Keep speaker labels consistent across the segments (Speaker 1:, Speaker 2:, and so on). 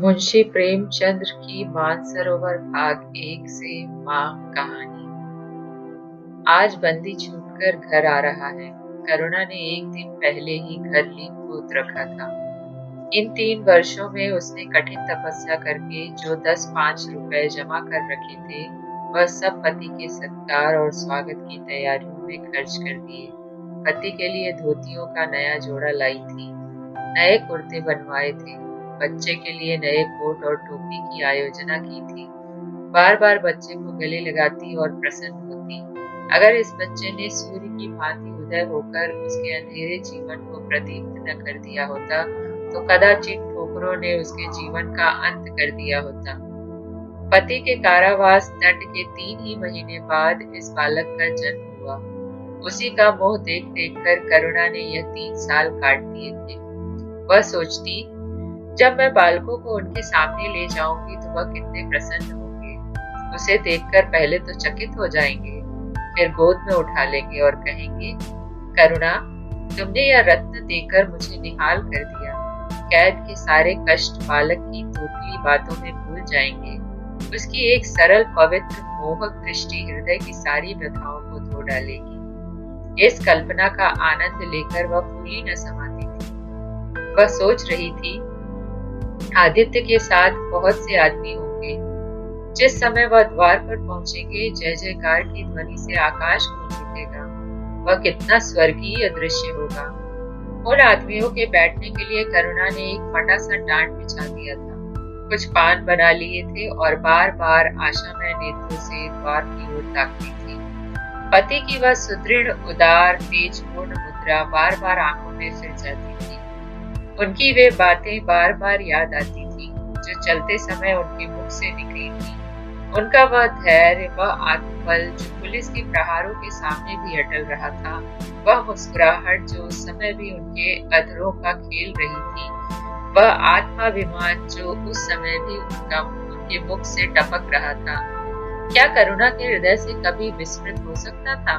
Speaker 1: मुंशी प्रेमचंद्र की मानसरोवर भाग 1 से मां कहानी। आज बंदी छूटकर घर आ रहा है। करुणा ने एक दिन पहले ही घर लीप पोत रखा था। इन 3 वर्षों में उसने कठिन तपस्या करके जो 10-5 रुपए जमा कर रखे थे, वह सब पति के सत्कार और स्वागत की तैयारियों में खर्च कर दिए। पति के लिए धोतियों का नया जोड़ा लाई थी, नए कुर्ते बनवाए थे, बच्चे के लिए नए कोट और टोपी की आयोजना की थी। बार बार बच्चे को गले लगाती और प्रसन्न होती। अगर इस बच्चे ने सूर्य की भांति उदय होकर उसके अंधेरे जीवन को प्रदीप्त न कर दिया होता, तो कदाचित ठोकरों ने उसके जीवन का अंत कर दिया होता। पति के कारावास दंड के 3 ही महीने बाद इस बालक का जन्म हुआ। उसी का मोह देख देख कर करुणा ने यह 3 साल काट दिए थे। वह सोचती, जब मैं बालकों को उनके सामने ले जाऊंगी तो वह कितने प्रसन्न होंगे। उसे देखकर पहले तो चकित हो जाएंगे, फिर गोद में उठा लेंगे और कहेंगे, करुणा, तुमने यह रत्न देकर मुझे निहाल कर दिया। कैद के सारे कष्ट बालक की तोतली बातों में भूल जाएंगे। उसकी एक सरल पवित्र मोहक दृष्टि हृदय की सारी व्यथाओं को धो डालेगी। इस कल्पना का आनंद लेकर वह फूली न समाती थी। वह सोच रही थी, आदित्य के साथ बहुत से आदमी होंगे। जिस समय वह द्वार पर पहुंचेंगे, जय जयकार की ध्वनि से आकाश गूंज उठेगा। वह कितना स्वर्गीय दृश्य होगा। उन आदमियों के बैठने के लिए करुणा ने एक फटा सा टाट बिछा दिया था। कुछ पान बना लिए थे और बार बार आशामय नेत्रों से द्वार की ओर ताकती थी। पति की वह सुदृढ़, उदार, तेजपूर्ण मुद्रा बार बार आंखों में फिर जाती थी। उनकी वे बातें बार बार याद आती थी जो चलते समय उनके मुख से निकली थी। उनका वह धैर्य, वह आत्मबल जो पुलिस के प्रहारों के सामने भी अटल रहा था, वह मुस्कुराहट जो उस समय भी उनके अधरों का खेल रही थी, वह आत्माभिमान जो उस समय भी उनके मुख से टपक रहा था, क्या करुणा के हृदय से कभी विस्मृत हो सकता था?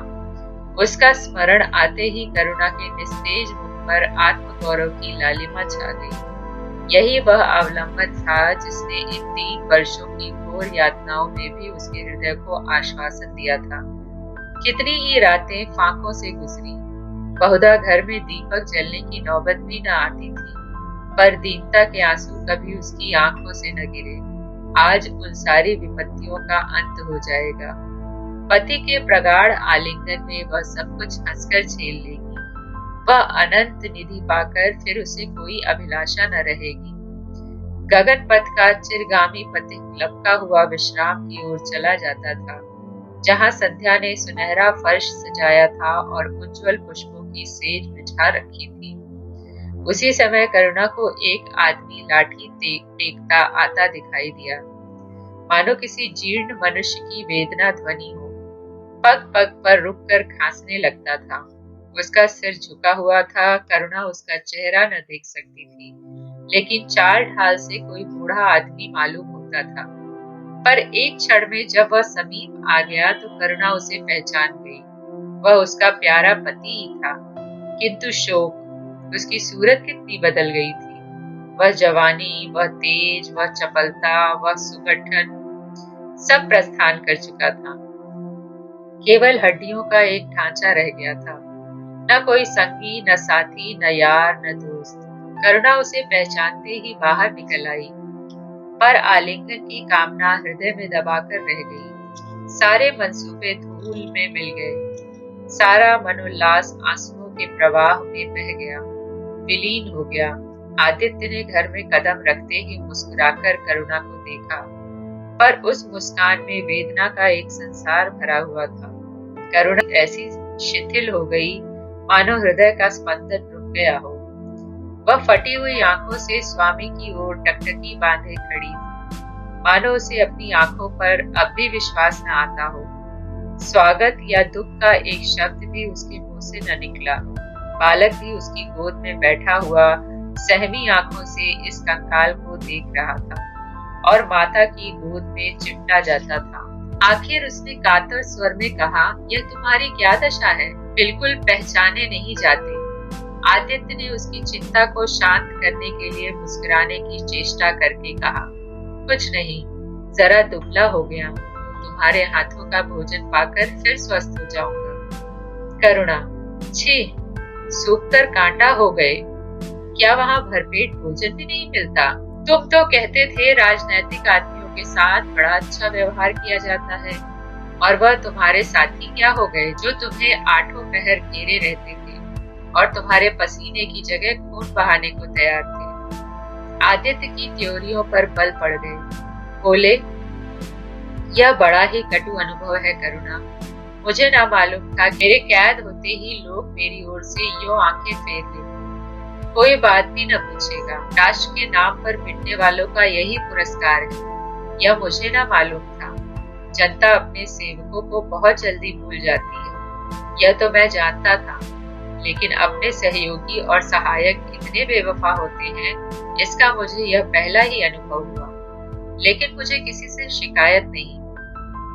Speaker 1: उसका स्मरण आते ही करुणा के निस्तेज मुख पर आत्मगौरव की लालिमा छा गई। यही वह अवलंबन था जिसने इन 3 वर्षों की घोर यातनाओं में भी उसके हृदय को आश्वासन दिया था। कितनी ही रातें फांकों से गुजरी। बहुधा घर में दीपक जलने की नौबत भी न आती थी, पर दीनता के आंसू कभी उसकी आंखों से न गिरे। आज उन सारी विपत्तियों का अंत हो जाएगा। पति के प्रगाढ़ आलिंगन में वह सब कुछ हंसकर झेल लेगी। वह अनंत निधि पाकर फिर उसे कोई अभिलाषा न रहेगी। गगन पथ का चिरगामी पथिक लपका हुआ विश्राम की ओर चला जाता था, जहां संध्या ने सुनहरा फर्श सजाया था और उज्जवल पुष्पों की सेज बिछा रखी थी। उसी समय करुणा को एक आदमी लाठी टेकता आता दिखाई दिया, मानो किसी जीर्ण मनुष्य की वेदना ध्वनि हो। पग पग पर रुककर खांसने लगता था। उसका सिर झुका हुआ था। करुणा उसका चेहरा न देख सकती थी, लेकिन 4 ढाल से कोई बूढ़ा आदमी मालूम होता था। पर एक क्षण में जब वह समीप आ गया तो करुणा उसे पहचान गई। वह उसका प्यारा पति ही था, किंतु शोक, उसकी सूरत कितनी बदल गई थी। वह जवानी, वह तेज, वह चपलता, वह सुगठन सब प्रस्थान कर चुका था। केवल हड्डियों का एक ढांचा रह गया था। न कोई संगी, न साथी, न यार, न दोस्त। करुणा उसे पहचानते ही बाहर निकल आई, पर आलिंगन की कामना हृदय में दबाकर रह गई। सारे मंसूबे धूल में मिल गए। सारा मनोल्लास आंसुओं के प्रवाह में बह गया, विलीन हो गया। आदित्य ने घर में कदम रखते ही मुस्कुराकर करुणा को देखा, पर उस मुस्कान में वेदना का एक संसार भरा हुआ था। करुणा ऐसी शिथिल हो गई मानो हृदय का स्पंदन रुक गया हो। वह फटी हुई आंखों से स्वामी की ओर टकटकी बांधे खड़ी थी, मानो उसे अपनी आंखों पर अब भी विश्वास न आता हो। स्वागत या दुख का एक शब्द भी उसके मुंह से न निकला। बालक भी उसकी गोद में बैठा हुआ सहमी आंखों से इस कंकाल को देख रहा था और माता की गोद में चिपटा जाता था। आखिर उसने कातर स्वर में कहा, यह तुम्हारी क्या दशा है? बिल्कुल पहचाने नहीं जाते। आदित्य ने उसकी चिंता को शांत करने के लिए मुस्कुराने की चेष्टा करके कहा, कुछ नहीं, जरा दुबला हो गया। तुम्हारे हाथों का भोजन पाकर फिर स्वस्थ हो जाऊंगा। करुणा, छी, सूखकर कांटा हो गए। क्या वहाँ भरपेट भोजन भी नहीं मिलता? तुम तो कहते थे राजनैतिक आदमियों के साथ बड़ा अच्छा व्यवहार किया जाता है, और वह तुम्हारे साथी क्या हो गए जो तुम्हें आठों पहर घेरे रहते थे और तुम्हारे पसीने की जगह खून बहाने को तैयार थे। आदित्य की त्योरियों पर बल पड़ गए। बोले, यह बड़ा ही कटु अनुभव है करुणा। मुझे ना मालूम था मेरे कैद होते ही लोग मेरी ओर से यूं आंखें फेर लेते। कोई बात भी न पूछेगा। राष्ट्र के नाम पर मिटने वालों का यही पुरस्कार है। यह मुझे ना मालूम था। जनता अपने सेवकों को बहुत जल्दी भूल जाती है, यह तो मैं जानता था, लेकिन अपने सहयोगी और सहायक इतने बेवफा होते हैं, इसका मुझे यह पहला ही अनुभव हुआ। लेकिन मुझे किसी से शिकायत नहीं।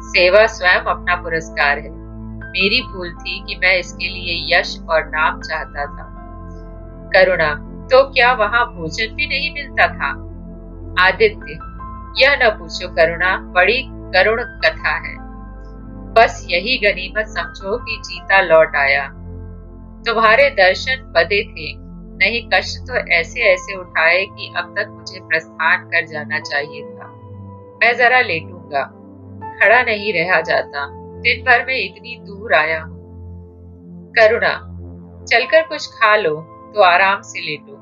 Speaker 1: सेवा स्वयं अपना पुरस्कार है। मेरी भूल थी कि मैं इसके लिए यश और नाम चाहता था। करुणा, तो क्या वहाँ भोजन भी नहीं मिलता था? आदित्य, यह न पूछो करुणा, बड़ी करुण कथा है। बस यही गनीमत समझो कि जीता लौट आया। तुम्हारे दर्शन बदे थे, नहीं कष्ट तो ऐसे ऐसे उठाए कि अब तक मुझे प्रस्थान कर जाना चाहिए था। मैं जरा लेटूंगा, खड़ा नहीं रहा जाता। दिन भर में इतनी दूर आया हूँ। करुणा, चलकर कुछ खा लो तो आराम से लेटो।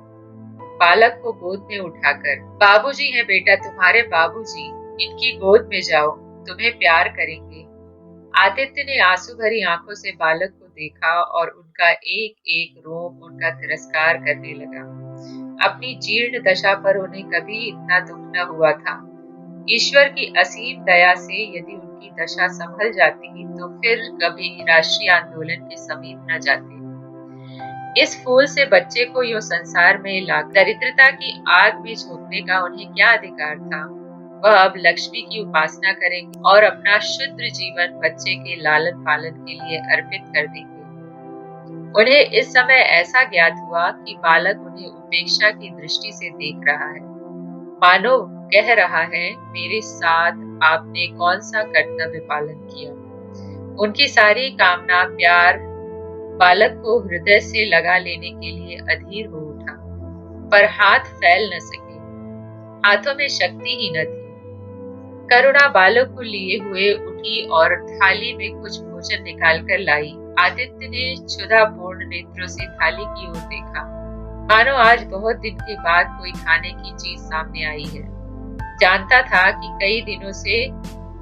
Speaker 1: बालक को गोद में उठाकर, बाबूजी हैं बेटा, तुम्हारे बाबूजी, इनकी गोद में जाओ, तुम्हें प्यार करेंगे। आदित्य ने आंसू भरी आंखों से बालक को देखा और उनका एक एक रोम उनका तिरस्कार करने लगा। अपनी जीर्ण दशा पर उन्हें कभी इतना दुख न हुआ था। ईश्वर की असीम दया से यदि उनकी दशा संभल जाती तो फिर कभी राष्ट्रीय आंदोलन के समीप न जाते। इस फूल से बच्चे को यूं संसार में लाकर दरिद्रता की आग में झोंकने का उन्हें क्या अधिकार था? वह अब लक्ष्मी की उपासना करेंगे और अपना शुद्र जीवन बच्चे के लालन पालन के लिए अर्पित कर देंगे। उन्हें इस समय ऐसा ज्ञात हुआ कि बालक उन्हें उपेक्षा की दृष्टि से देख रहा है, मानो कह रहा है, मेरे साथ आपने कौन सा कर्तव्य पालन किया। उनकी सारी कामना, प्यार बालक को हृदय से लगा लेने के लिए अधीर हो उठा, पर हाथ फैल न सके। हाथों में शक्ति ही न थी। करुणा बालक को लिए हुए उठी और थाली में कुछ भोजन निकालकर लाई। आदित्य ने क्षुधापूर्ण नेत्रों से थाली की ओर देखा, मानो आज बहुत दिन के बाद कोई खाने की चीज सामने आई है। जानता था कि कई दिनों से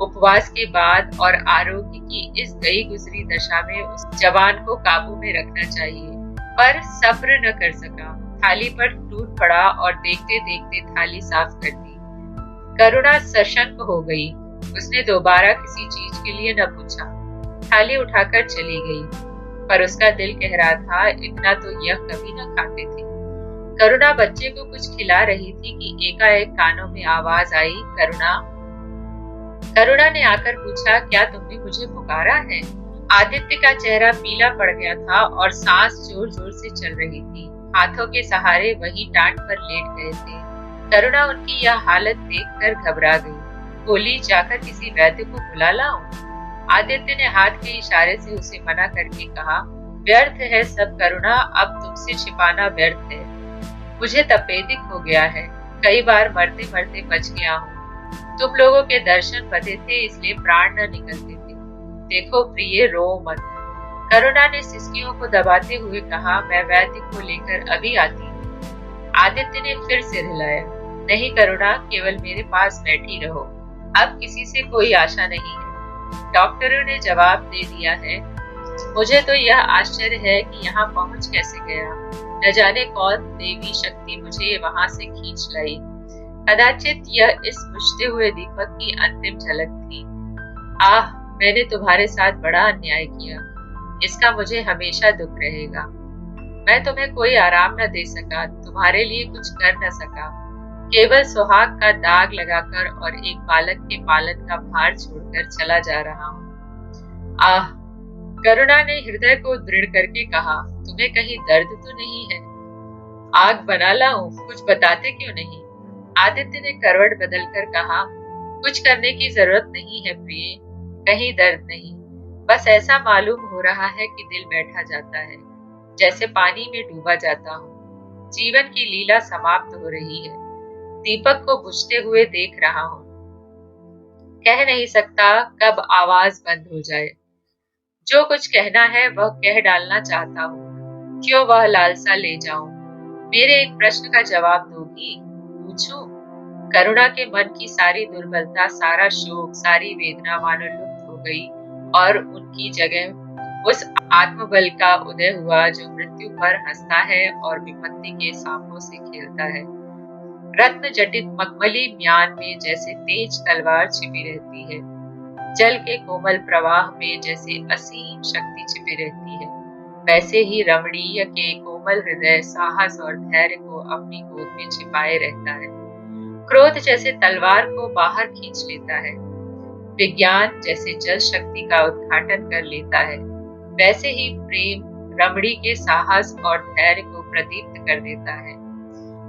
Speaker 1: उपवास के बाद और आरोग्य की इस गई गुजरी दशा में उस जवान को काबू में रखना चाहिए, पर सब्र न कर सका। थाली पर टूट पड़ा और देखते देखते थाली साफ कर दी। करुणा सशंक हो गई। उसने दोबारा किसी चीज के लिए न पूछा, थाली उठाकर चली गई, पर उसका दिल कह रहा था, इतना तो यह कभी न खाते थे। करुणा बच्चे को कुछ खिला रही थी कि एकाएक कानों में आवाज आई, करुणा। करुणा ने आकर पूछा, क्या तुमने मुझे पुकारा है? आदित्य का चेहरा पीला पड़ गया था और सांस जोर जोर से चल रही थी। हाथों के सहारे वही टाट पर लेट गए थे। करुणा उनकी यह हालत देखकर घबरा गई। बोली, जाकर किसी वैद्य को बुला लाऊं? आदित्य ने हाथ के इशारे से उसे मना करके कहा, व्यर्थ है सब करुणा, अब तुमसे छिपाना व्यर्थ है। मुझे तपेदिक हो गया है, कई बार मरते मरते बच गया हूँ। तुम लोगों के दर्शन बदे थे, इसलिए प्राण न निकलते थे। देखो प्रिय, रो मत। करुणा ने सिसकियों को दबाते हुए कहा, मैं वैद्य को लेकर अभी आती हूँ। आदित्य ने फिर सिर हिलाया, नहीं करुणा, केवल मेरे पास बैठी रहो, अब किसी से कोई आशा नहीं है। डॉक्टरों ने जवाब दे दिया है। मुझे तो यह आश्चर्य है कि यहाँ पहुँच कैसे गया। न जाने कौन देवी शक्ति मुझे वहां से खींच लाई। कदाचित यह इस बुझते हुए दीपक की अंतिम झलक थी। आह, मैंने तुम्हारे साथ बड़ा अन्याय किया, इसका मुझे हमेशा दुख रहेगा। मैं तुम्हें कोई आराम न दे सका, तुम्हारे लिए कुछ कर न सका, केवल सुहाग का दाग लगाकर और एक बालक के पालन का भार छोड़कर चला जा रहा हूँ। आह, करुणा ने हृदय को दृढ़ करके कहा, तुम्हें कहीं दर्द तो नहीं है? आग बना लाऊं? कुछ बताते क्यों नहीं? आदित्य ने करवट बदलकर कहा, कुछ करने की जरूरत नहीं है प्रिय, कहीं दर्द नहीं, बस ऐसा मालूम हो रहा है कि दिल बैठा जाता है, जैसे पानी में डूबा जाता हूँ। जीवन की लीला समाप्त हो रही है, दीपक को बुझते हुए देख रहा हूँ। कह नहीं सकता कब आवाज बंद हो जाए। जो कुछ कहना है वह कह डालना चाहता हूँ, क्यों वह लालसा ले जाऊं? मेरे एक प्रश्न का जवाब दोगी? पूछूं? करुणा के मन की सारी दुर्बलता, सारा शोक, सारी वेदना मानो लुप्त हो गई और उनकी जगह उस आत्मबल का उदय हुआ जो मृत्यु पर हंसता है और विपत्ति के सांपों से खेलता है। रत्न जटित मखमली म्यान में जैसे तेज तलवार छिपी रहती है, जल के कोमल प्रवाह में जैसे असीम शक्ति छिपी रहती है, वैसे ही रमणीय के कोमल हृदय साहस और धैर्य को अपनी गोद में छिपाए रहता है। क्रोध जैसे तलवार को बाहर खींच लेता है, विज्ञान जैसे जल शक्ति का उद्घाटन कर लेता है, वैसे ही प्रेम रमणी के साहस और धैर्य को प्रदीप्त कर देता है।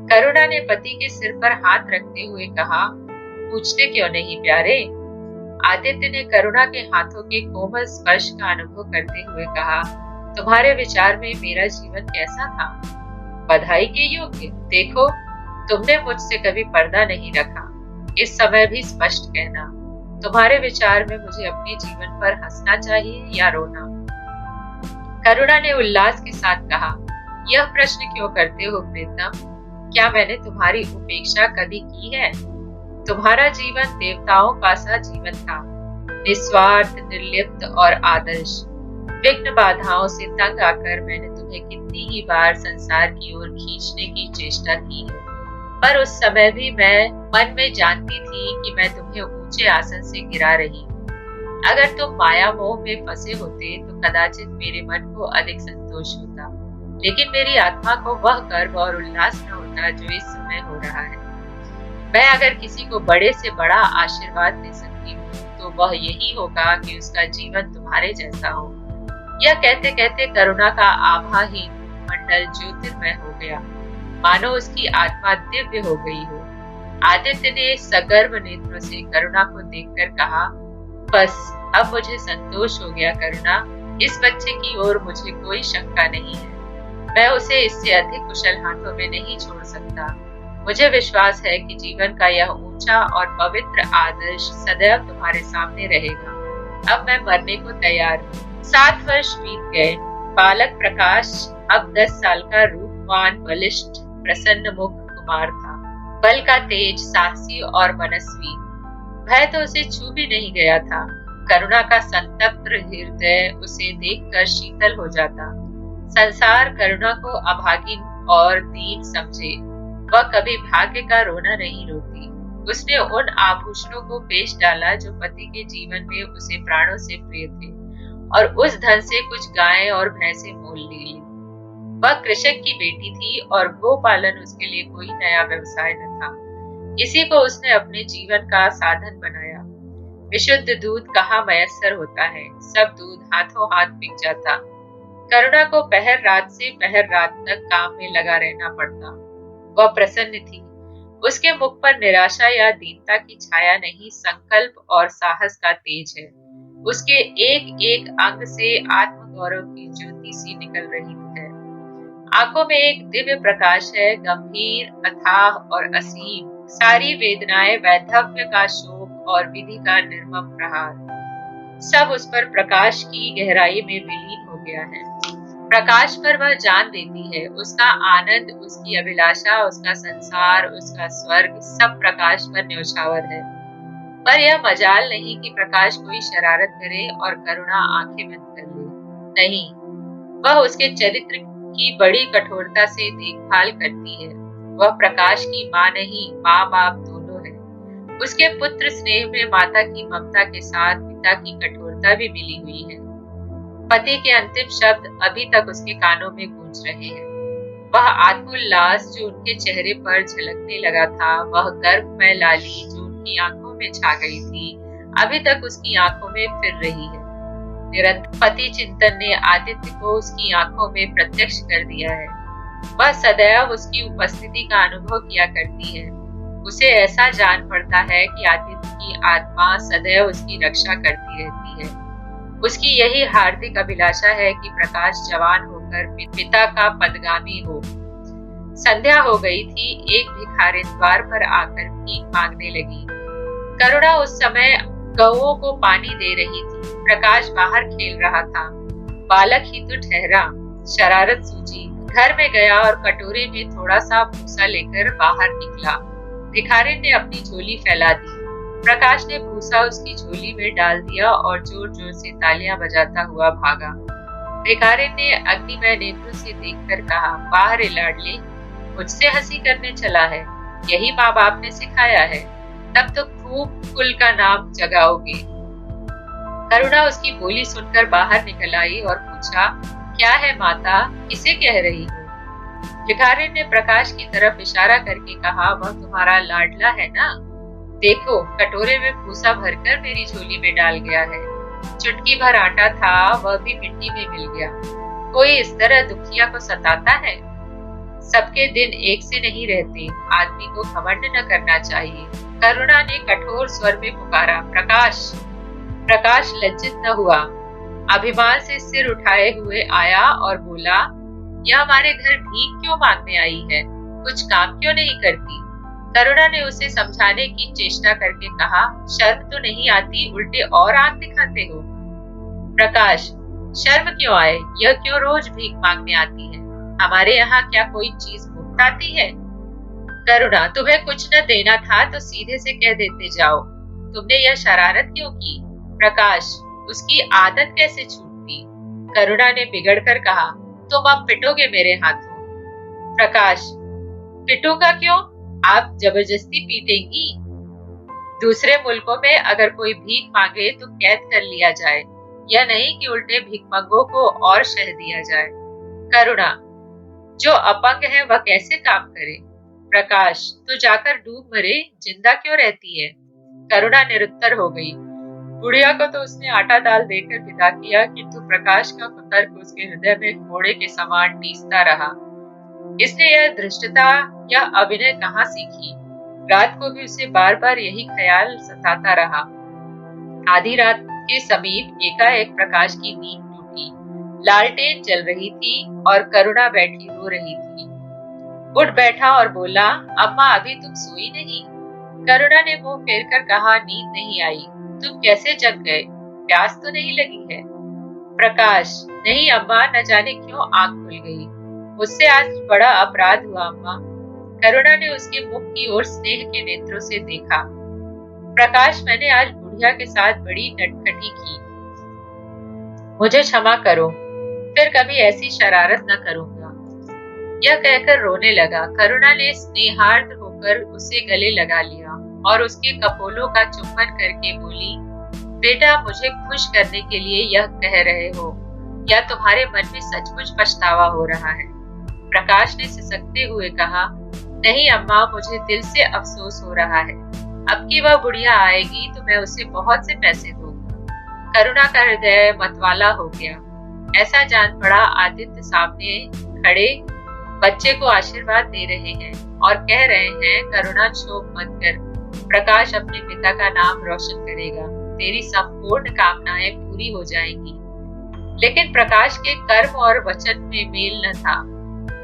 Speaker 1: करुणा ने पति के सिर पर हाथ रखते हुए कहा, पूछते क्यों नहीं प्यारे? आदित्य ने करुणा के हाथों के कोमल स्पर्श का अनुभव करते हुए कहा, तुम्हारे विचार में मेरा जीवन कैसा था? बधाई के योग्य। देखो, तुमने मुझसे कभी पर्दा नहीं रखा। इस समय भी स्पष्ट कहना, तुम्हारे विचार में मुझे अपने जीवन पर हंसना चाहिए या रोना? करुणा ने उल्लास के साथ कहा, यह प्रश्न क्यों करते हो प्रीतम? क्या मैंने तुम्हारी उपेक्षा कभी की है? तुम्हारा जीवन देवताओं का सा जीवन था, निस्वार्थ, निर्लिप्त और आदर्श। विघ्न बाधाओं से तंग आकर मैंने तुम्हें कितनी ही बार संसार की ओर खींचने की चेष्टा की है, पर उस समय भी मैं मन में जानती थी कि मैं तुम्हें ऊंचे आसन से गिरा रही हूँ। अगर तुम माया मोह में फंसे होते तो कदाचित मेरे मन को अधिक संतोष होता, लेकिन मेरी आत्मा को वह गर्व और उल्लास न होता जो इस समय हो रहा है। मैं अगर किसी को बड़े से बड़ा आशीर्वाद दे सकती हूँ तो वह यही होगा कि उसका जीवन तुम्हारे जैसा हो। यह कहते कहते करुणा का आभाहीन मंडल ज्योतिर्मय हो गया, मानो उसकी आत्मा दिव्य हो गई हो। आदित्य ने सगर्व नेत्रों से करुणा को देखकर कहा, बस अब मुझे संतोष हो गया करुणा, इस बच्चे की ओर मुझे कोई शंका नहीं है। मैं उसे इससे अधिक कुशल हाथों में नहीं छोड़ सकता। मुझे विश्वास है कि जीवन का यह ऊंचा और पवित्र आदर्श सदैव तुम्हारे सामने रहेगा। अब मैं मरने को तैयार हूँ। 7 वर्ष बीत गए। बालक प्रकाश अब 10 साल का रूपवान, बलिष्ठ, प्रसन्न मुख कुमार था। बल का तेज, साहसी और मनस्वी। भय तो उसे छू भी नहीं गया था। करुणा का संतप्त हृदय उसे देखकर शीतल हो जाता। संसार करुणा को अभागिन और दीन समझे, वह कभी भाग्य का रोना नहीं रोती। उसने उन आभूषणों को बेच डाला जो पति के जीवन में उसे प्राणों से प्रिय थे, और उस धन से कुछ गायें और भैंसे मोल ली। वह कृषक की बेटी थी और गोपालन उसके लिए कोई नया व्यवसाय न था। इसी को उसने अपने जीवन का साधन बनाया। विशुद्ध दूध कहाँ मयस्सर होता है, सब दूध हाथों हाथ बिक जाता। करुणा को पहर रात से पहर रात तक काम में लगा रहना पड़ता। वह प्रसन्न थी। उसके मुख पर निराशा या दीनता की छाया नहीं, संकल्प और साहस का तेज है। उसके एक एक अंग से आत्मगौरव की ज्योति सी निकल रही है। आंखों में एक दिव्य प्रकाश है, गंभीर, अथाह और असीम। सारी वेदनाएं, वैधव्य का शोक और विधि का निर्मम प्रहार, सब उस पर प्रकाश की गहराई में विलीन हो गया है। प्रकाश पर वह जान देती है। उसका आनंद, उसकी अभिलाषा, उसका संसार, उसका स्वर्ग, सब प्रकाश पर न्यौछावर है। पर यह मजाल नहीं कि प्रकाश कोई शरारत करे और करुणा आंखें बंद कर ले। नहीं, वह उसके चरित्र की बड़ी कठोरता से देखभाल करती है। वह प्रकाश की माँ नहीं, माँ बाप दोनों है। उसके पुत्र स्नेह में माता की ममता के साथ पिता की कठोरता भी मिली हुई है। पति के अंतिम शब्द अभी तक उसके कानों में गूंज रहे हैं। वह आत्मोल्लास जो उनके चेहरे पर झलकने लगा था, वह गर्वमय लाली जो उनकी आंखों में छा गई थी, अभी तक उसकी आंखों में फिर रही है। निरंतर पति चिंतन ने आदित्य को उसकी आंखों में प्रत्यक्ष कर दिया है। वह सदैव उसकी उपस्थिति का अनुभव किया करती है। उसे ऐसा जान पड़ता है कि आदित्य की आत्मा सदैव उसकी रक्षा करती रहती है। उसकी यही हार्दिक अभिलाषा है कि प्रकाश जवान होकर पिता का पदगामी हो। संध्या हो गई थी। एक भिखारिन द्वार पर आकर भीख मांगने लगी। करुणा उस समय गौओं को पानी दे रही थी। प्रकाश बाहर खेल रहा था। बालक ही तो ठहरा, शरारत सूझी, घर में गया और कटोरे में थोड़ा सा भूसा लेकर बाहर निकला। भिखारिन ने अपनी झोली फैला दी। प्रकाश ने भूसा उसकी झोली में डाल दिया और जोर जोर से तालियां बजाता हुआ भागा। भिखारिन ने अग्निमय नेत्रों से देखकर कहा, वाह रे लाडले, मुझसे हंसी करने चला है। यही माँ बाप ने सिखाया है। तब तो खूब कुल का नाम जगाओगे। करुणा उसकी बोली सुनकर बाहर निकल आई और पूछा, क्या है माता, किसे कह रही हो? भिखारिन ने प्रकाश की तरफ इशारा करके कहा, वह तुम्हारा लाडला है ना? देखो, कटोरे में भूसा भरकर मेरी झोली में डाल गया है। चुटकी भर आटा था, वह भी मिट्टी में मिल गया। कोई इस तरह दुखिया को सताता है? सबके दिन एक से नहीं रहते। आदमी को घमंड न करना चाहिए। करुणा ने कठोर स्वर में पुकारा, प्रकाश। प्रकाश लज्जित न हुआ। अभिमान से सिर उठाए हुए आया और बोला, यह हमारे घर भीख क्यों मांगने आई है? कुछ काम क्यों नहीं करती? करुणा ने उसे समझाने की चेष्टा करके कहा, शर्म तो नहीं आती, उल्टे और आंख दिखाते हो। प्रकाश, शर्म क्यों आए? यह क्यों रोज भीख मांगने आती है? हमारे यहाँ क्या कोई चीज मुफ्त आती है? करुणा, तुम्हें कुछ न देना था तो सीधे से कह देते जाओ। तुमने यह शरारत क्यों की? प्रकाश, उसकी आदत कैसे छूटती? करुणा ने बिगड़कर कहा, तुम अब पिटोगे मेरे हाथों। प्रकाश, पिटूंगा क्यों? आप जबरदस्ती पीटेंगी। दूसरे मुल्कों में अगर कोई भीख मांगे तो कैद कर लिया जाए, यह नहीं कि उल्टे भिखमंगों को और शह दिया जाए। करुणा, जो अपंग है वह कैसे काम करे? प्रकाश, तो जाकर डूब मरे, जिंदा क्यों रहती है? करुणा निरुत्तर हो गई। बुढ़िया को तो उसने आटा दाल देकर विदा किया, किंतु प्रकाश का कुतर्क उसके हृदय में घोड़े के समान टीसता रहा। इसने यह धृष्टता या अभिनय कहाँ सीखी? रात को भी उसे बार बार यही ख्याल सताता रहा। आधी रात के समीप एकाएक प्रकाश की नींद टूटी। लालटेन जल रही थी और करुणा बैठी रो रही थी। उठ बैठा और बोला, अम्मा अभी तुम सोई नहीं? करुणा ने मुंह फेरकर कहा, नींद नहीं आई। तुम कैसे जग गए? प्यास तो नहीं लगी है? प्रकाश, नहीं अम्मा, न जाने क्यों आंख खुल गई। मुझसे आज बड़ा अपराध हुआ अम्मा। करुणा ने उसके मुख की ओर स्नेह के नेत्रों से देखा। प्रकाश, मैंने आज बुढ़िया के साथ बड़ी नटखटी की। मुझे क्षमा करो, फिर कभी ऐसी शरारत न करूंगा। यह कहकर रोने लगा। करुणा ने स्नेहार्थ होकर उसे गले लगा लिया और उसके कपोलों का चुंबन करके बोली, बेटा, मुझे खुश करने के लिए यह कह रहे हो या तुम्हारे मन में सचमुच पछतावा हो रहा है? प्रकाश ने सिसकते हुए कहा, नहीं अम्मा, मुझे दिल से अफसोस हो रहा है। अब की वह बुढ़िया आएगी तो मैं उसे बहुत से पैसे दूंगा। करुणा का हृदय मतवाला हो गया। ऐसा जान पड़ा आदित्य सामने खड़े बच्चे को आशीर्वाद दे रहे हैं और कह रहे हैं, करुणा क्षोभ मत कर, प्रकाश अपने पिता का नाम रोशन करेगा, तेरी संपूर्ण कामनाएं पूरी हो जाएंगी। लेकिन प्रकाश के कर्म और वचन में मेल न था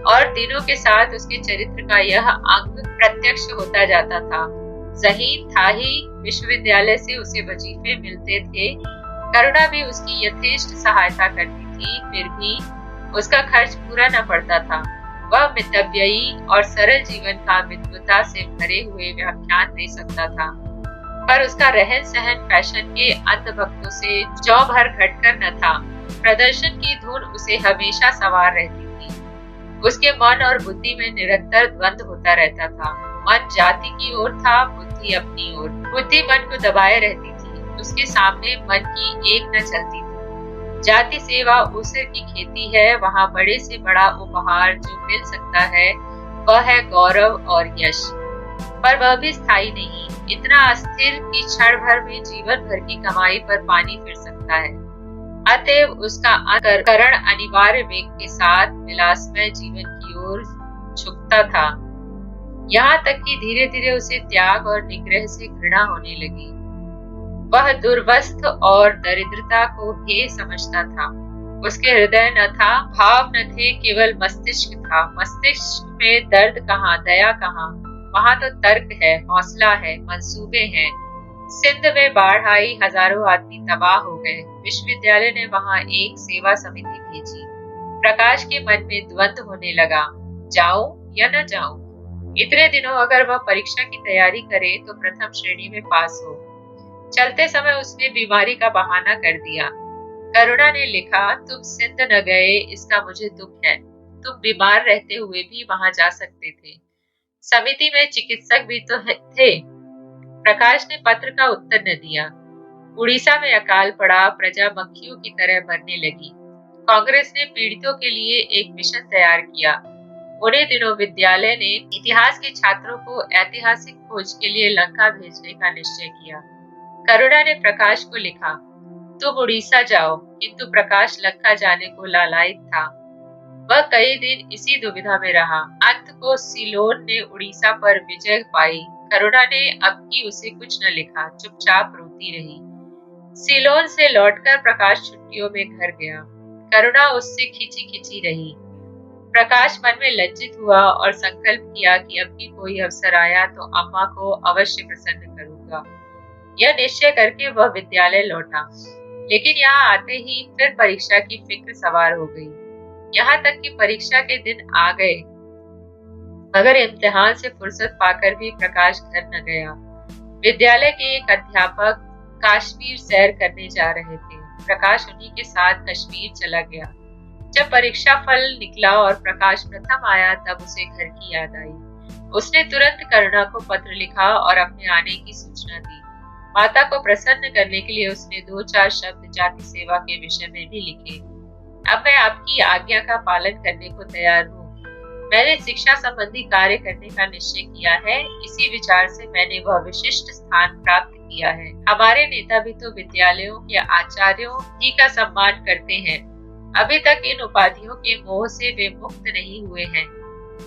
Speaker 1: और दिनों के साथ उसके चरित्र का यह अंग प्रत्यक्ष होता जाता था। ज़हीन था ही, विश्वविद्यालय से उसे वजीफे मिलते थे। करुणा भी उसकी यथेष्ट सहायता करती थी, फिर भी उसका खर्च पूरा न पड़ता था। वह मितव्ययी और सरल जीवन का मितव्यता से भरे हुए व्याख्यान दे सकता था, पर उसका रहन सहन फैशन के अंधभक्तों से जौ भर घटकर न था। प्रदर्शन की धुन उसे हमेशा सवार रहती थी। उसके मन और बुद्धि में निरंतर द्वंद्व होता रहता था। मन जाति की ओर था, बुद्धि अपनी ओर। बुद्धि मन को दबाए रहती थी, उसके सामने मन की एक न चलती थी। जाति सेवा ऊसर की खेती है, वहाँ बड़े से बड़ा उपहार जो मिल सकता है वह है गौरव और यश, पर वह भी स्थायी नहीं, इतना अस्थिर कि क्षण भर में जीवन भर की कमाई पर पानी फिर सकता है। अतएव उसका अंतःकरण अनिवार्य वेग के साथ विलासमय जीवन की ओर झुकता था। यहाँ तक कि धीरे धीरे उसे त्याग और निग्रह से घृणा होने लगी। वह दुर्वस्थ और दरिद्रता को हेय समझता था। उसके हृदय न था, भाव न थे, केवल मस्तिष्क था। मस्तिष्क में दर्द कहाँ, दया कहाँ? वहाँ तो तर्क है, हौसला है, मंसूबे हैं। सिंध में बाढ़ आई, हजारों आदमी तबाह हो गए। विश्वविद्यालय ने वहाँ एक सेवा समिति भेजी। प्रकाश के मन में द्वंद्व होने लगा, जाऊं या न जाऊं। इतने दिनों अगर वह परीक्षा की तैयारी करे तो प्रथम श्रेणी में पास हो। चलते समय उसने बीमारी का बहाना कर दिया। करुणा ने लिखा, तुम सिंध न गए इसका मुझे दुख है। तुम बीमार रहते हुए भी वहां जा सकते थे। समिति में चिकित्सक भी तो थे। प्रकाश ने पत्र का उत्तर न दिया। उड़ीसा में अकाल पड़ा, प्रजा मक्खियों की तरह मरने लगी। कांग्रेस ने पीड़ितों के लिए एक मिशन तैयार किया। उन्हीं दिनों विद्यालय ने इतिहास के छात्रों को ऐतिहासिक खोज के लिए लंका भेजने का निश्चय किया। करुणा ने प्रकाश को लिखा, तुम उड़ीसा जाओ, किंतु प्रकाश लंका जाने को लालायित था। वह कई दिन इसी दुविधा में रहा। अंत को सीलोन ने उड़ीसा पर विजय पाई। करुणा ने अब की उसे कुछ न लिखा, चुपचाप रोती रही। सीलोन से लौटकर प्रकाश छुट्टियों में घर गया। करुणा उससे खिंची खिंची रही। प्रकाश मन में लज्जित हुआ और संकल्प किया कि अब भी कोई अवसर आया तो अम्मा को अवश्य प्रसन्न करूंगा। यह निश्चय करके वह विद्यालय लौटा। लेकिन यहाँ आते ही फिर परीक्षा की फिक्र सवार हो गई। यहाँ तक कि परीक्षा के दिन आ गए, मगर इम्तिहान से फुर्सत पाकर भी प्रकाश घर न गया। विद्यालय के एक अध्यापक कश्मीर सैर करने जा रहे थे। प्रकाश उन्हीं के साथ कश्मीर चला गया। जब परीक्षा फल निकला और प्रकाश प्रथम आया, तब उसे घर की याद आई। उसने तुरंत करुणा को पत्र लिखा और अपने आने की सूचना दी। माता को प्रसन्न करने के लिए उसने 2-4 शब्द जाति सेवा के विषय में भी लिखे। अब मैं आपकी आज्ञा का पालन करने को तैयार हूँ। मैंने शिक्षा संबंधी कार्य करने का निश्चय किया है। इसी विचार से मैंने वह विशिष्ट स्थान प्राप्त किया है। हमारे नेता भी तो विद्यालयों के आचार्यों ही का सम्मान करते हैं। अभी तक इन उपाधियों के मोह से वे मुक्त नहीं हुए हैं।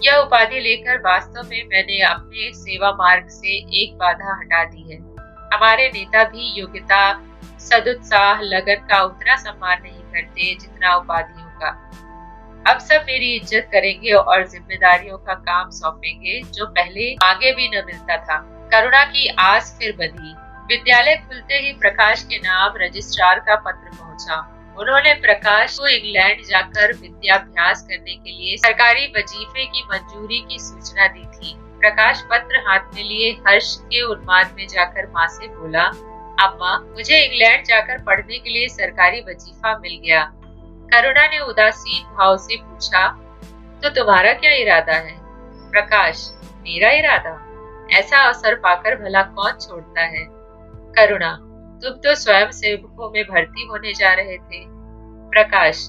Speaker 1: यह उपाधि लेकर वास्तव में मैंने अपने सेवा मार्ग से एक बाधा हटा दी है। हमारे नेता भी योग्यता, सदुत्साह, लगन का उतना सम्मान नहीं करते जितना उपाधियों का। अब सब मेरी इज्जत करेंगे और जिम्मेदारियों का काम सौंपेंगे, जो पहले आगे भी न मिलता था। करुणा की आस फिर बंधी। विद्यालय खुलते ही प्रकाश के नाम रजिस्ट्रार का पत्र पहुंचा। उन्होंने प्रकाश को इंग्लैंड जाकर विद्याभ्यास करने के लिए सरकारी वजीफे की मंजूरी की सूचना दी थी। प्रकाश पत्र हाथ में लिए हर्ष के उन्माद में जाकर माँ से बोला, अम्मा, मुझे इंग्लैंड जाकर पढ़ने के लिए सरकारी वजीफा मिल गया। करुणा ने उदासीन भाव से पूछा, तो तुम्हारा क्या इरादा है? प्रकाश, मेरा इरादा? ऐसा अवसर पाकर भला कौन छोड़ता है? करुणा, तुम तो स्वयं सेवकों में भर्ती होने जा रहे थे। प्रकाश,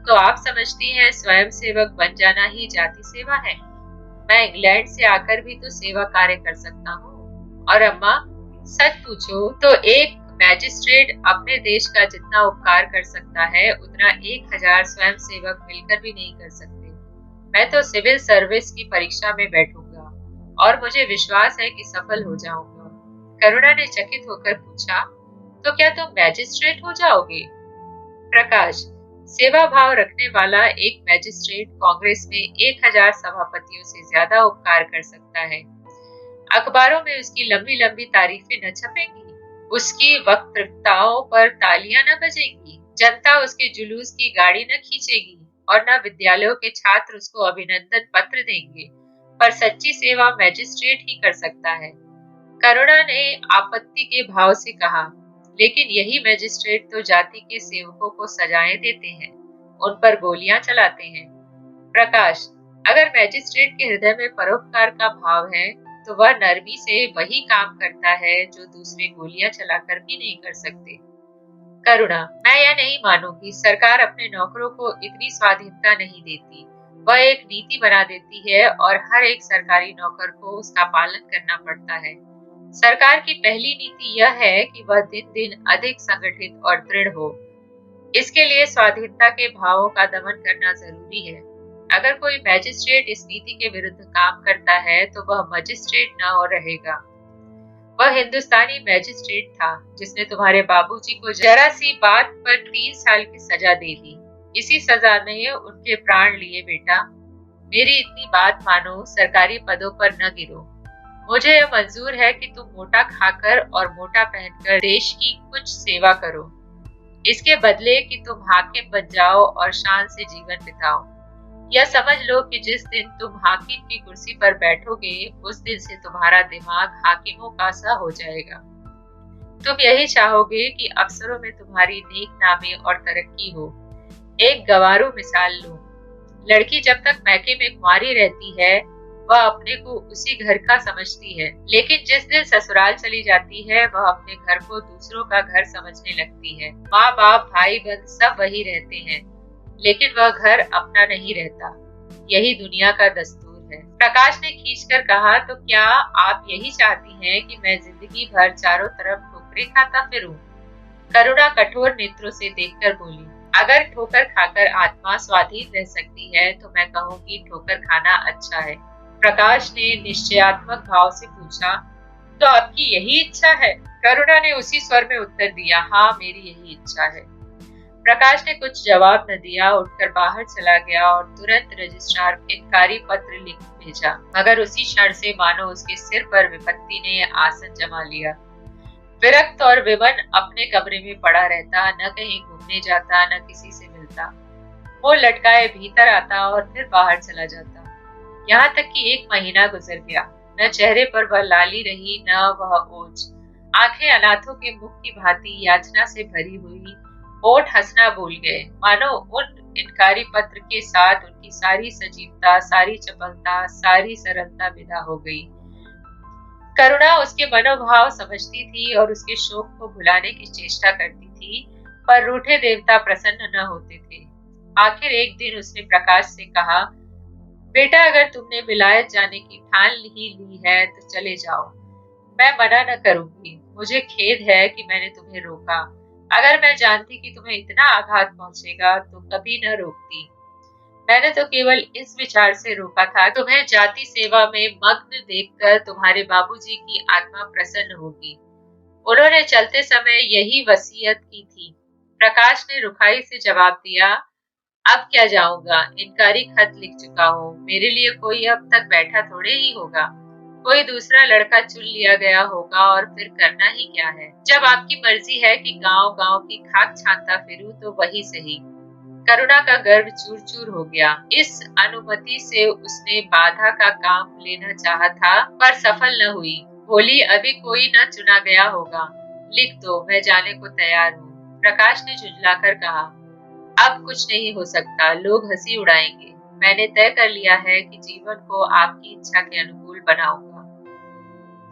Speaker 1: तो आप समझती हैं स्वयं सेवक बन जाना ही जाति सेवा है? मैं इंग्लैंड से आकर भी तो सेवा कार्य कर सकता हूँ। और अम्मा, सच पूछो तो एक मैजिस्ट्रेट अपने देश का जितना उपकार कर सकता है, उतना 1000 स्वयं सेवक मिलकर भी नहीं कर सकते। मैं तो सिविल सर्विस की परीक्षा में बैठूंगा और मुझे विश्वास है कि सफल हो जाऊंगा। करुणा ने चकित होकर पूछा, तो क्या तुम मैजिस्ट्रेट हो जाओगे? प्रकाश, सेवा भाव रखने वाला एक मैजिस्ट्रेट कांग्रेस में 1000 सभापतियों से ज्यादा उपकार कर सकता है। अखबारों में उसकी लंबी लंबी तारीफें न छपेंगी, उसकी वक्तृताओं पर तालियां न बजेंगी, जनता उसके जुलूस की गाड़ी न खींचेगी और न विद्यालयों के छात्र उसको अभिनंदन पत्र देंगे। पर सच्ची सेवा मैजिस्ट्रेट ही कर सकता है। करुणा ने आपत्ति के भाव से कहा, लेकिन यही मैजिस्ट्रेट तो जाति के सेवकों को सजाएं देते हैं, उन पर गोलियां चलाते हैं। प्रकाश, अगर मैजिस्ट्रेट के हृदय में परोपकार का भाव है, तो वह नरमी से वही काम करता है जो दूसरे गोलियां चलाकर भी नहीं कर सकते। करुणा, मैं यह नहीं मानूंगी। सरकार अपने नौकरों को इतनी स्वाधीनता नहीं देती। वह एक नीति बना देती है और हर एक सरकारी नौकर को उसका पालन करना पड़ता है। सरकार की पहली नीति यह है कि वह दिन दिन अधिक संगठित और दृढ़ हो। इसके लिए स्वाधीनता के भावों का दमन करना जरूरी है। अगर कोई मैजिस्ट्रेट इस नीति के विरुद्ध काम करता है तो वह मजिस्ट्रेट न हो रहेगा। वह हिंदुस्तानी मैजिस्ट्रेट था जिसने तुम्हारे बाबूजी को जरा सी बात पर 3 साल की सजा दे दी। इसी सजा ने उनके प्राण लिए। बेटा, मेरी इतनी बात मानो, सरकारी पदों पर न गिरो। मुझे यह मंजूर है कि तुम मोटा खाकर और मोटा पहनकर देश की कुछ सेवा करो, इसके बदले कि तुम हाकिम बन जाओ और शान से जीवन बिताओ। यह समझ लो कि जिस दिन तुम हाकिम की कुर्सी पर बैठोगे उस दिन से तुम्हारा दिमाग हाकिमों का सा हो जाएगा। तुम यही चाहोगे कि अफसरों में तुम्हारी नेक नामी और तरक्की हो। एक गवारू मिसाल लो। लड़की जब तक मैके में कुंवारी रहती है वह अपने को उसी घर का समझती है, लेकिन जिस दिन ससुराल चली जाती है वह अपने घर को दूसरों का घर समझने लगती है। माँ बाप भाई बहन सब वही रहते हैं, लेकिन वह घर अपना नहीं रहता। यही दुनिया का दस्तूर है। प्रकाश ने खींचकर कहा, तो क्या आप यही चाहती हैं कि मैं जिंदगी भर चारों तरफ ठोकरें खाता फिरूं? करुणा कठोर नेत्रों से देखकर बोली, अगर ठोकर खाकर आत्मा स्वाधीन रह सकती है तो मैं कहूँगी ठोकर खाना अच्छा है। प्रकाश ने निश्चयात्मक भाव से पूछा, तो आपकी यही इच्छा है? करुणा ने उसी स्वर में उत्तर दिया, हाँ मेरी यही इच्छा है। प्रकाश ने कुछ जवाब न दिया, उठकर बाहर चला गया और तुरंत रजिस्ट्रार इनकारी पत्र लिख भेजा। मगर उसी क्षण से मानो उसके सिर पर विपत्ति ने आसन जमा लिया। विरक्त और विवन अपने कमरे में पड़ा रहता, न कहीं घूमने जाता, न किसी से मिलता। वो लटकाए भीतर आता और फिर बाहर चला जाता। यहाँ तक कि 1 महीना गुजर गया। न चेहरे पर वह लाली रही, न वह ओज। आंखें अनाथों के मुख की भांति याचना से भरी हुई, होठ हंसना भूल गए। मानो उन इनकारी पत्र के साथ उनकी सारी सजीवता, सारी चपलता, सारी सरलता विदा हो गई। करुणा उसके मनोभाव समझती थी और उसके शोक को भुलाने की चेष्टा करती थी, पर रूठे देवता प्रसन्न न होते थे। आखिर एक दिन उसने प्रकाश से कहा, बेटा अगर तुमने विलायत जाने की ठान ही ली है तो चले जाओ, मैं मना न करूंगी। मुझे खेद है कि मैंने तुम्हें रोका। अगर मैं जानती कि तुम्हें इतना आघात पहुंचेगा तो कभी न रोकती। मैंने तो केवल इस विचार से रोका था, तुम्हें जाति सेवा में मग्न देखकर तुम्हारे बाबूजी की आत्मा प्रसन्न होगी। उन्होंने चलते समय यही वसीयत की थी। प्रकाश ने रुखाई से जवाब दिया, अब क्या जाऊंगा, इनकारी खत लिख चुका हूँ। मेरे लिए कोई अब तक बैठा थोड़े ही होगा। कोई दूसरा लड़का चुन लिया गया होगा और फिर करना ही क्या है। जब आपकी मर्जी है कि गांव गांव की खाक छानता फिरूं तो वही सही। करुणा का गर्व चूर चूर हो गया। इस अनुमति से उसने बाधा का काम लेना चाहा था, पर सफल न हुई। बोली, अभी कोई न चुना गया होगा, लिख दो, मैं जाने को तैयार हूँ। प्रकाश ने झुंझलाकर कहा, अब कुछ नहीं हो सकता, लोग हंसी उड़ाएंगे। मैंने तय कर लिया है कि जीवन को आपकी इच्छा के अनुकूल बनाऊंगा।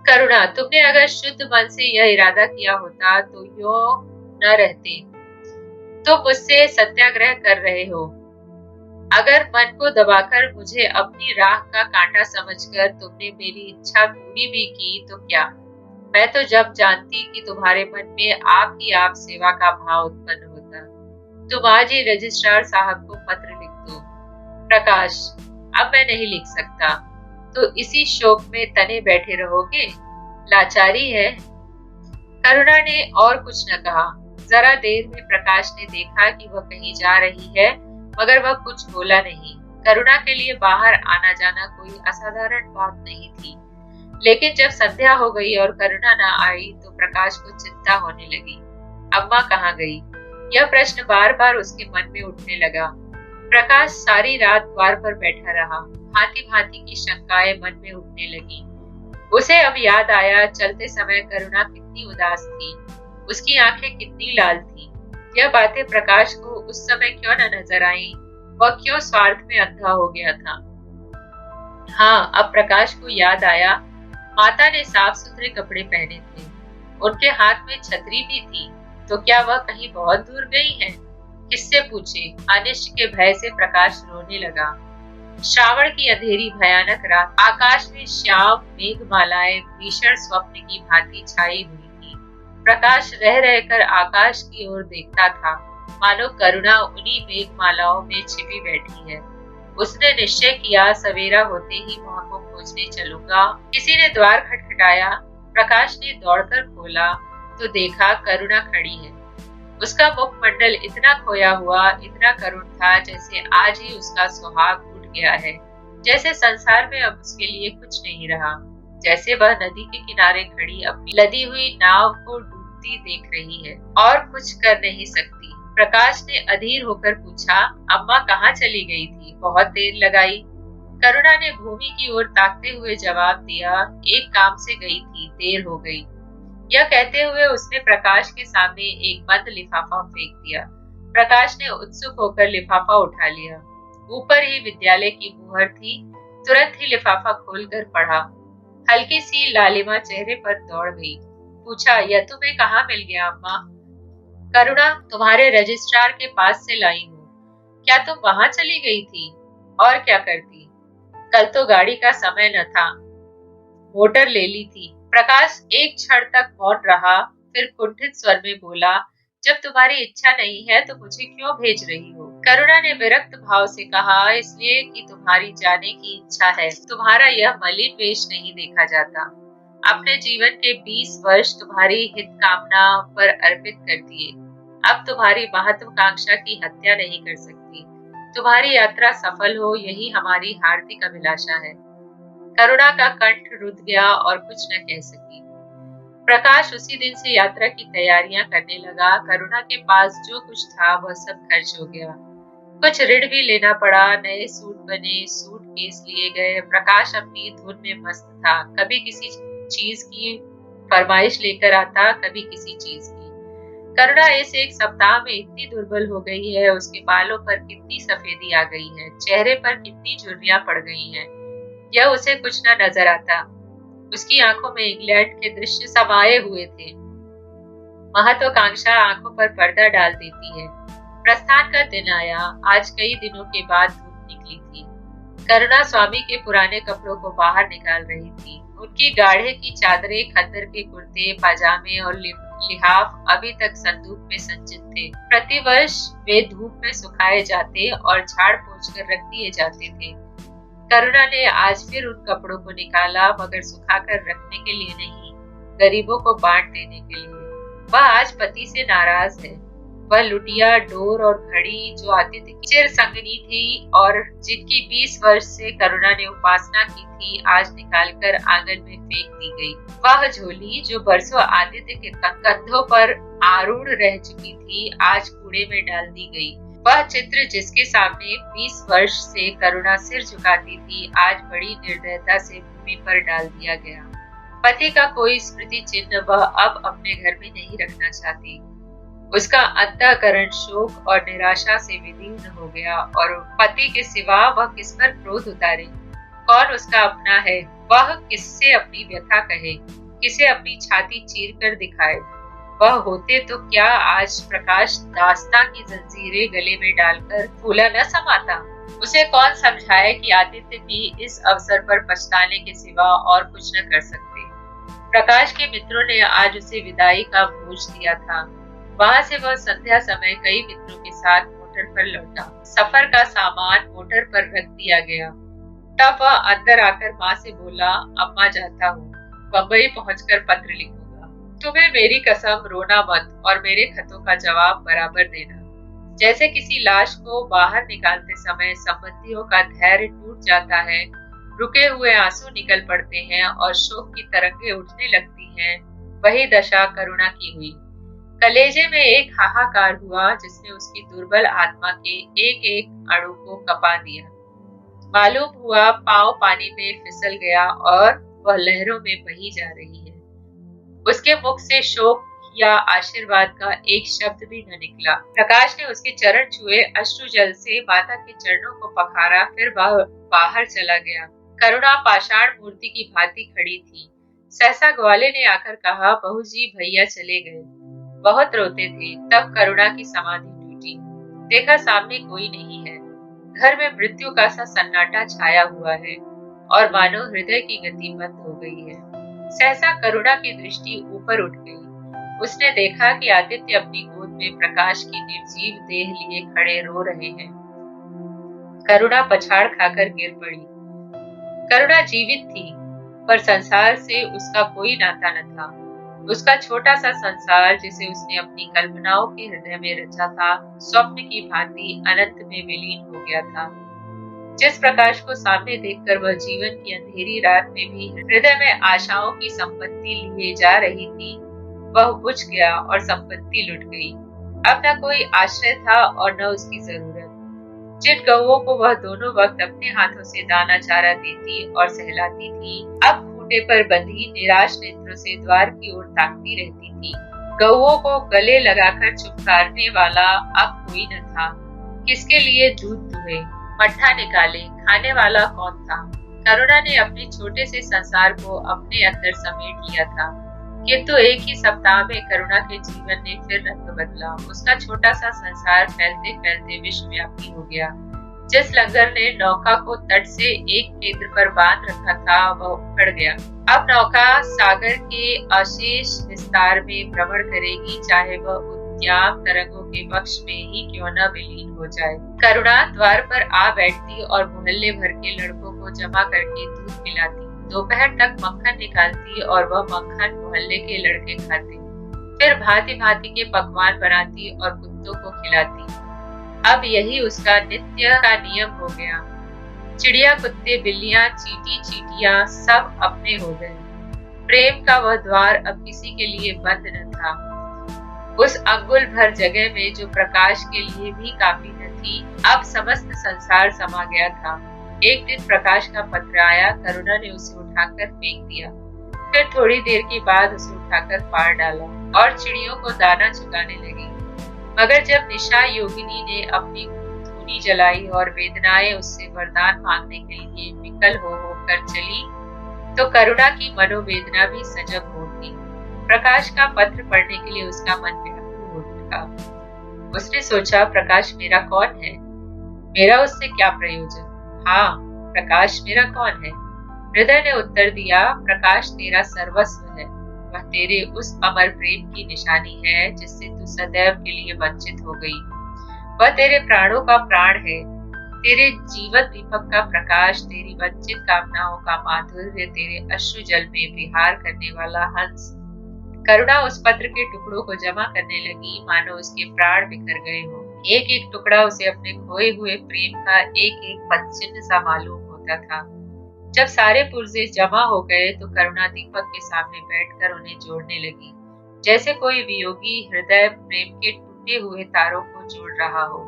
Speaker 1: करुणा, तुमने अगर शुद्ध मन से यह इरादा किया होता तो यूं न रहते। तुम मुझसे सत्याग्रह कर रहे हो। अगर मन को दबाकर मुझे अपनी राह का कांटा समझकर तुमने मेरी इच्छा पूरी भी की तो क्या? मैं तो जब जानती कि तुम्हारे मन में आप ही आप सेवा का भाव उत्पन्न होता। तुम आज ही रजिस्ट्रार साहब को पत्र लिख दो। प्रकाश, अब मैं नहीं लिख सकता। तो इसी शोक में तने बैठे रहोगे? लाचारी है। करुणा ने और कुछ न कहा। जरा देर में प्रकाश ने देखा कि वह कहीं जा रही है, मगर वह कुछ बोला नहीं। करुणा के लिए बाहर आना जाना कोई असाधारण बात नहीं थी, लेकिन जब संध्या हो गई और करुणा न आई तो प्रकाश को चिंता होने लगी। अम्मा कहाँ गई? यह प्रश्न बार बार उसके मन में उठने लगा। प्रकाश सारी रात द्वार पर बैठा रहा। भांति भांति की शंकाएं मन में उठने लगी। उसे अब याद आया, चलते समय करुणा कितनी उदास थी, उसकी आंखें कितनी लाल थी। यह बातें प्रकाश को उस समय क्यों न नजर आई? वह क्यों स्वार्थ में अंधा हो गया था? हाँ, अब प्रकाश को याद आया, माता ने साफ सुथरे कपड़े पहने थे, उनके हाथ में छतरी भी थी। तो क्या वह कहीं बहुत दूर गई है? किससे पूछे? अनिष्ट के भय से प्रकाश रोने लगा। श्रावण की अंधेरी भयानक रात, आकाश में श्याम मेघमालाएं भीषण स्वप्न की भांति छाई हुई थी। प्रकाश रह रहकर आकाश की ओर देखता था। मानो करुणा उन्हीं मेघमालाओं में छिपी बैठी है। उसने निश्चय किया सवेरा होते ही माँ को खोजने चलूंगा। किसी ने द्वार खटखटाया। प्रकाश ने दौड़कर खोला तो देखा करुणा खड़ी है। उसका मुखमंडल इतना खोया हुआ, इतना करुण था, जैसे आज ही उसका सुहाग उठ गया है, जैसे संसार में अब उसके लिए कुछ नहीं रहा, जैसे वह नदी के किनारे खड़ी अपनी लदी हुई नाव को डूबती देख रही है और कुछ कर नहीं सकती। प्रकाश ने अधीर होकर पूछा, अम्मा कहाँ चली गई थी? बहुत देर लगाई। करुणा ने भूमि की ओर ताकते हुए जवाब दिया, एक काम से गई थी, देर हो गई। यह कहते हुए उसने प्रकाश के सामने एक बंद लिफाफा फेंक दिया। प्रकाश ने उत्सुक होकर लिफाफा उठा लिया। ऊपर ही विद्यालय की मुहर थी। तुरंत ही लिफाफा खोलकर पढ़ा। हल्की सी लालिमा चेहरे पर दौड़ गई। पूछा, यह तुम्हें कहाँ मिल गया अम्मा? करुणा, तुम्हारे रजिस्ट्रार के पास से लाई हूँ। क्या तुम वहां चली गई थी? और क्या करती? कल तो गाड़ी का समय न था, मोटर ले ली थी। प्रकाश एक क्षण तक मौन रहा, फिर कुंठित स्वर में बोला, जब तुम्हारी इच्छा नहीं है तो मुझे क्यों भेज रही हो? करुणा ने विरक्त भाव से कहा, इसलिए कि तुम्हारी जाने की इच्छा है। तुम्हारा यह मलिन वेश नहीं देखा जाता। अपने जीवन के 20 वर्ष तुम्हारी हित कामना पर अर्पित कर दिए। अब तुम्हारी महत्वाकांक्षा की हत्या नहीं कर सकती। तुम्हारी यात्रा सफल हो, यही हमारी हार्दिक अभिलाषा है। करुणा का कंठ रुध गया और कुछ न कह सकी। प्रकाश उसी दिन से यात्रा की तैयारियां करने लगा। करुणा के पास जो कुछ था वह सब खर्च हो गया। कुछ ऋण भी लेना पड़ा। नए सूट बने, सूटकेस लिए गए। प्रकाश अपनी धुन में मस्त था। कभी किसी चीज की फरमाइश लेकर आता, कभी किसी चीज की। करुणा इस एक सप्ताह में इतनी दुर्बल हो गई है। उसके बालों पर कितनी सफेदी आ गई है, चेहरे पर कितनी झुर्रियां पड़ गई हैं, यह उसे कुछ न नजर आता। उसकी आंखों में इंग्लैंड के दृश्य समाये हुए थे। महत्वाकांक्षा आंखों पर पर्दा डाल देती है। प्रस्थान का दिन आया। आज कई दिनों के बाद धूप निकली थी। करुणा स्वामी के पुराने कपड़ों को बाहर निकाल रही थी। उनकी गाढ़े की चादरें, खद्दर के कुर्ते, पाजामे और लिहाफ अभी तक संदूक में संचित थे। प्रतिवर्ष वे धूप में सुखाए जाते और झाड़ पोंछ कर रख दिए जाते थे। करुणा ने आज फिर उन कपड़ों को निकाला, मगर सुखाकर रखने के लिए नहीं, गरीबों को बांट देने के लिए। वह आज पति से नाराज है। वह लुटिया, डोर और घड़ी जो आदित्य की चिर संगनी थी और जिनकी 20 वर्ष से करुणा ने उपासना की थी, आज निकालकर आंगन में फेंक दी गई। वह झोली जो बरसों आदित्य के कंधों पर आरूढ़ रह चुकी थी, आज कूड़े में डाल दी गई। वह चित्र जिसके सामने 20 वर्ष से करुणा सिर झुकाती थी, आज बड़ी निर्दयता से भूमि पर डाल दिया गया। पति का कोई स्मृति चिन्ह वह अब अपने घर में नहीं रखना चाहती। उसका अंतःकरण शोक और निराशा से विदीर्ण हो गया और पति के सिवा वह किस पर क्रोध उतारे? कौन उसका अपना है? वह किससे अपनी व्यथा कहे, किसे अपनी छाती चीर कर दिखाए? वह होते तो क्या आज प्रकाश दास्तां की जंजीरें गले में डालकर फूला न समाता? उसे कौन समझाए कि आदित्य भी इस अवसर पर पछताने के सिवा और कुछ न कर सकते। प्रकाश के मित्रों ने आज उसे विदाई का भोज दिया था। वहां से वह संध्या समय कई मित्रों के साथ मोटर पर लौटा। सफर का सामान मोटर पर रख दिया गया। तब वह अंदर आकर माँ से बोला, अम्मा जाता हूँ, बम्बई पहुंचकर पत्र लिखूंगा। तुम्हें मेरी कसम, रोना मत और मेरे खतों का जवाब बराबर देना। जैसे किसी लाश को बाहर निकालते समय संबंधियों का धैर्य टूट जाता है, रुके हुए आंसू निकल पड़ते हैं और शोक की तरंगें उठने लगती हैं, वही दशा करुणा की हुई। कलेजे में एक हाहाकार हुआ जिसने उसकी दुर्बल आत्मा के एक एक अणु को कपा दिया। मालूम हुआ पांव पानी में फिसल गया और वह लहरों में बही जा रही है। उसके मुख से शोक या आशीर्वाद का एक शब्द भी न निकला। प्रकाश ने उसके चरण छुए, अश्रु जल से माता के चरणों को पखारा, फिर वह बाहर चला गया। करुणा पाषाण मूर्ति की भांति खड़ी थी। सहसा ग्वाले ने आकर कहा, बहू जी भैया चले गए। बहुत रोते थे। तब करुणा की समाधि टूटी। देखा सामने कोई नहीं है। घर में मृत्यु का सा सन्नाटा छाया हुआ है और मानो हृदय की गति बंद हो गई है। सहसा करुणा की दृष्टि ऊपर उठ गई। उसने देखा कि आदित्य अपनी गोद में प्रकाश की निर्जीव देह लिए खड़े रो रहे हैं। करुणा पछाड़ खाकर गिर पड़ी। करुणा जीवित थी, पर संसार से उसका कोई नाता न था। उसका छोटा सा संसार, जिसे उसने अपनी कल्पनाओं के हृदय में रचा था, स्वप्न की भांति अनंत में विलीन हो गया था। जिस प्रकाश को सामने देखकर वह जीवन की अंधेरी रात में भी हृदय में आशाओं की संपत्ति लिए जा रही थी, वह बुझ गया और संपत्ति लुट गई। अब न कोई आश्रय था और न उसकी जरूरत। जिन गौओं को वह दोनों वक्त अपने हाथों से दाना चारा देती और सहलाती थी, अब खूंटे पर बंधी निराश नेत्रों से द्वार की ओर ताकती रहती थी। गौओं को गले लगाकर चुपकारने वाला अब कोई न था। किसके लिए दूध दुहे, मट्ठा निकाले, खाने वाला कौन था? करुणा ने अपने छोटे से संसार को अपने अंदर समेट लिया था, किंतु एक ही सप्ताह में करुणा के जीवन ने फिर रंग बदला। उसका छोटा सा संसार फैलते फैलते विश्वव्यापी हो गया। जिस लंगर ने नौका को तट से एक केंद्र पर बांध रखा था, वह उखड़ गया। अब नौका सागर के अशेष विस्तार में भ्रमण करेगी, चाहे वह उद्याम तरंगों के वक्ष में ही क्यों न विलीन हो जाए। करुणा द्वार पर आ बैठती और मोहल्ले भर के लड़कों को जमा करके दूध पिलाती। दोपहर तक मक्खन निकालती और वह मक्खन मोहल्ले के लड़के खाते। फिर भांति भांति के पकवान बनाती और कुत्तों को खिलाती। अब यही उसका नित्य का नियम हो गया। चिड़िया, कुत्ते, बिल्लियां, चींटी, चींटियां सब अपने हो गए। प्रेम का वह द्वार अब किसी के लिए बंद न था। उस अंगुल भर जगह में जो प्रकाश के लिए भी काफी न थी, अब समस्त संसार समा गया था। एक दिन प्रकाश का पत्र आया। करुणा ने उसे उठाकर फेंक दिया। फिर थोड़ी देर के बाद उसे उठाकर फाड़ डाला और चिड़ियों को दाना चुगाने लगी। मगर जब निशा योगिनी ने अपनी धूनी जलाई और वेदनाएं उससे वरदान मांगने के लिए विकल हो कर चली, तो करुणा की मनोवेदना भी सजग हो उठी। प्रकाश का पत्र पढ़ने के लिए उसका मन व्याकुल हो उठा। उसने सोचा, प्रकाश मेरा कौन है? मेरा उससे क्या प्रयोजन? हाँ, प्रकाश मेरा कौन है? हृदय ने उत्तर दिया, प्रकाश तेरा सर्वस्व है। वह तेरे उस अमर प्रेम की निशानी है जिससे तू सदैव के लिए वंचित हो गई। वह तेरे प्राणों का प्राण है, तेरे जीवन दीपक का प्रकाश, तेरी वंचित कामनाओं का माधुर्य, तेरे अश्रु जल में विहार करने वाला हंस। करुणा उस पत्र के टुकड़ों को जमा करने लगी, मानो उसके प्राण बिखर गए हो। एक एक टुकड़ा उसे अपने खोए हुए प्रेम का एक एक पदचिन्ह सा मालूम होता था। जब सारे पुर्जे जमा हो गए तो करुणा दीपक के सामने बैठकर उन्हें जोड़ने लगी, जैसे कोई वियोगी हृदय प्रेम के टूटे हुए तारों को जोड़ रहा हो।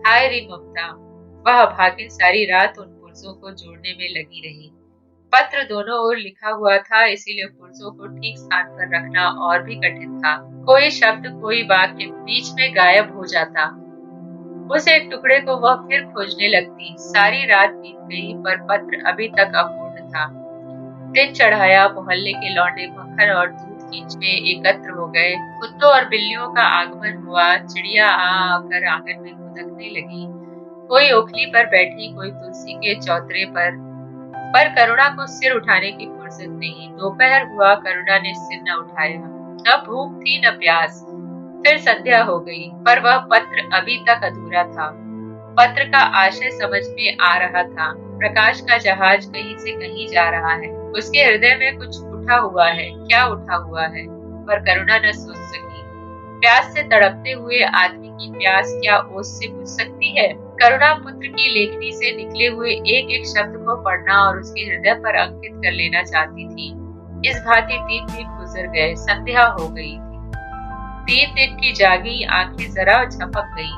Speaker 1: हाय रे ममता, वह भागिन सारी रात उन पुर्जों को जोड़ने में लगी रही। पत्र दोनों ओर लिखा हुआ था, इसीलिए पुर्जों को ठीक स्थान पर रखना और भी कठिन था। कोई शब्द, कोई वाक्य बीच में गायब हो जाता। उस एक टुकड़े को वह फिर खोजने लगती। सारी रात बीत गई, पर पत्र अभी तक अपूर्ण था। दिन चढ़ाया, मोहल्ले के लौंडे मक्खन और दूध खींचने एकत्र हो गए। कुत्तों और बिल्लियों का आगमन हुआ। चिड़िया आकर आंगन में खुदकने लगी। कोई ओखली पर बैठी, कोई तुलसी के चौतरे पर करुणा को सिर उठाने की फुर्सत नहीं। दोपहर हुआ, करुणा ने सिर न उठाया। न भूख थी न प्यास। फिर संध्या हो गई, पर वह पत्र अभी तक अधूरा था। पत्र का आशय समझ में आ रहा था। प्रकाश का जहाज कहीं से कहीं जा रहा है। उसके हृदय में कुछ उठा हुआ है। क्या उठा हुआ है? पर करुणा न सोच सकी। प्यास से तड़पते हुए आदमी की प्यास क्या ओस से बुझ सकती है? करुणा पुत्र की लेखनी से निकले हुए एक एक शब्द को पढ़ना और उसके हृदय पर अंकित कर लेना चाहती थी। इस भांति 3 दिन गुजर गए। संध्या हो गई थी। 3 दिन की जागी आंखें जरा झपक गई।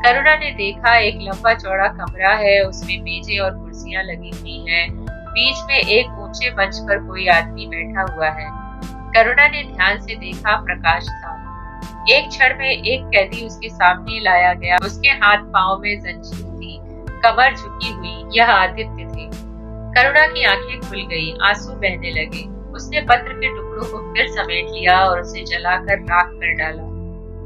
Speaker 1: करुणा ने देखा, एक लंबा चौड़ा कमरा है, उसमें मेजें और कुर्सियां लगी हुई हैं। बीच में एक ऊंचे मंच पर कोई आदमी बैठा हुआ है। करुणा ने ध्यान से देखा, प्रकाश था। एक क्षण में एक कैदी उसके सामने लाया गया। उसके हाथ पांव में जंजीर थी, कमर झुकी हुई। यह आदित्य थे। करुणा की आंखें खुल गई, आंसू बहने लगे। उसने पत्र के टुकड़ों को फिर समेट लिया और उसे जलाकर राख कर डाला।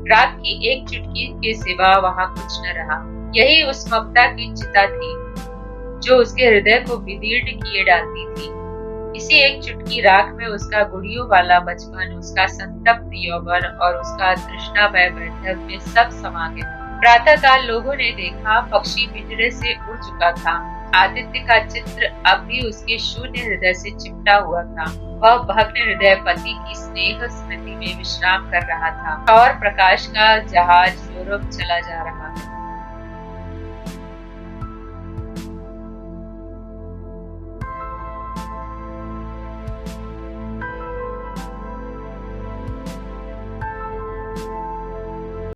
Speaker 1: रात की एक चुटकी के सिवा वहां कुछ न रहा। यही उस ममता की चिता थी जो उसके हृदय को विदीर्ण किए डालती थी। इसी एक चुटकी राख में उसका गुड़ियों वाला बचपन, उसका संतप्त यौवन और उसका तृष्णामय वैधव्य सब समा गया। प्रातःकाल लोगों ने देखा पक्षी पिंजरे से उड़ चुका था। आदित्य का चित्र अब भी उसके शून्य हृदय से चिपटा हुआ था। वह भग्न हृदय पति की स्नेह स्मृति में विश्राम कर रहा था और प्रकाश का जहाज यूरोप चला जा रहा है।